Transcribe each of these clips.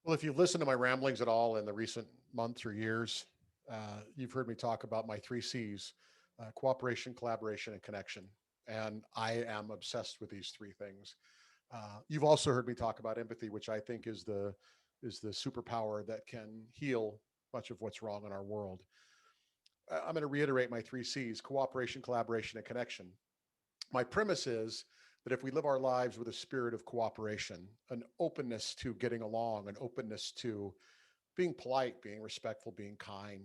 Well, if you've listened to my ramblings at all in the recent months or years, you've heard me talk about my three C's: cooperation, collaboration, and connection. And I am obsessed with these three things. You've also heard me talk about empathy, which I think is the superpower that can heal much of what's wrong in our world. I'm going to reiterate my three C's: cooperation, collaboration, and connection. My premise is that if we live our lives with a spirit of cooperation, an openness to getting along, an openness to being polite, being respectful, being kind,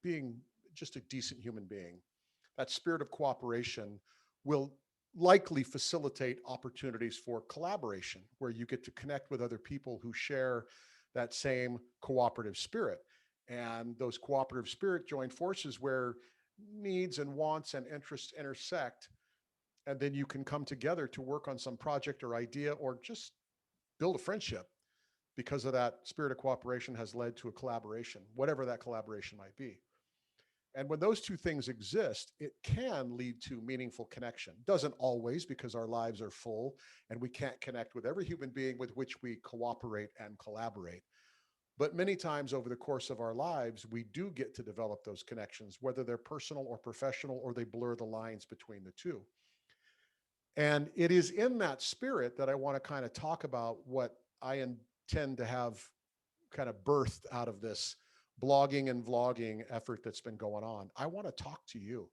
being just a decent human being, that spirit of cooperation will likely facilitate opportunities for collaboration where you get to connect with other people who share that same cooperative spirit. And those cooperative spirit join forces where needs and wants and interests intersect, and then you can come together to work on some project or idea or just build a friendship because of that spirit of cooperation has led to a collaboration, whatever that collaboration might be. And when those two things exist, it can lead to meaningful connection. Doesn't always, because our lives are full and we can't connect with every human being with which we cooperate and collaborate. But many times over the course of our lives, we do get to develop those connections, whether they're personal or professional, or they blur the lines between the two. And it is in that spirit that I want to kind of talk about what I intend to have kind of birthed out of this blogging and vlogging effort that's been going on. I want to talk to you.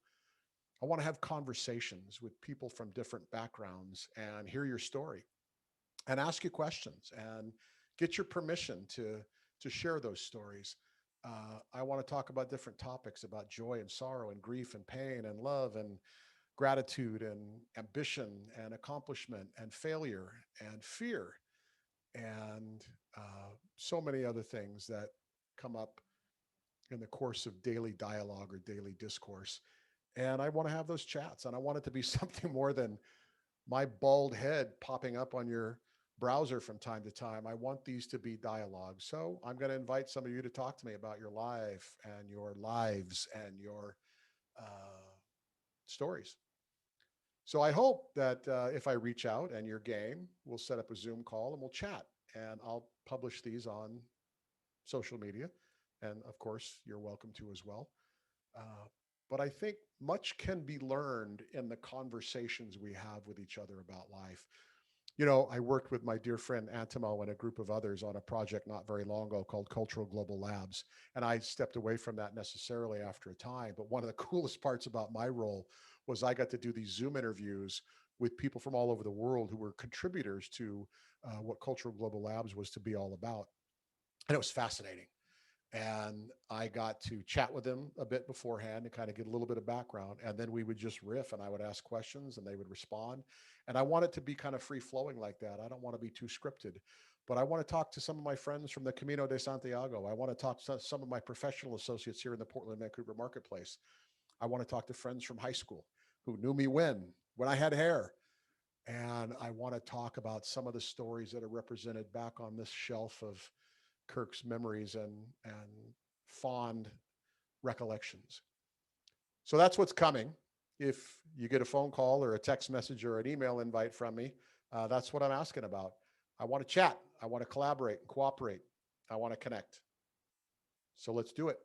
I want to have conversations with people from different backgrounds and hear your story and ask you questions and get your permission to share those stories. I want to talk about different topics about joy and sorrow and grief and pain and love and gratitude and ambition and accomplishment and failure and fear and so many other things that come up in the course of daily dialogue or daily discourse. And I want to have those chats, and I want it to be something more than my bald head popping up on your browser from time to time. I want these to be dialogues. So I'm going to invite some of you to talk to me about your life and your lives and your uh, stories. So I hope that if I reach out and you're game, we'll set up a Zoom call and we'll chat. And I'll publish these on social media. And of course, you're welcome to as well. Uh, but I think much can be learned in the conversations we have with each other about life. I worked with my dear friend Antimo and a group of others on a project not very long ago called Cultural Global Labs. And I stepped away from that necessarily after a time. But one of the coolest parts about my role was I got to do these Zoom interviews with people from all over the world who were contributors to what Cultural Global Labs was to be all about. And it was fascinating. And I got to chat with them a bit beforehand and kind of get a little bit of background. And then we would just riff and I would ask questions and they would respond. And I want it to be kind of free flowing like that. I don't want to be too scripted, but I want to talk to some of my friends from the Camino de Santiago. I want to talk to some of my professional associates here in the Portland, Vancouver marketplace. I want to talk to friends from high school who knew me when I had hair. And I want to talk about some of the stories that are represented back on this shelf of Kirk's memories and fond recollections. So that's what's coming. If you get a phone call or a text message or an email invite from me, that's what I'm asking about. I want to chat. I want to collaborate and cooperate. I want to connect. So let's do it.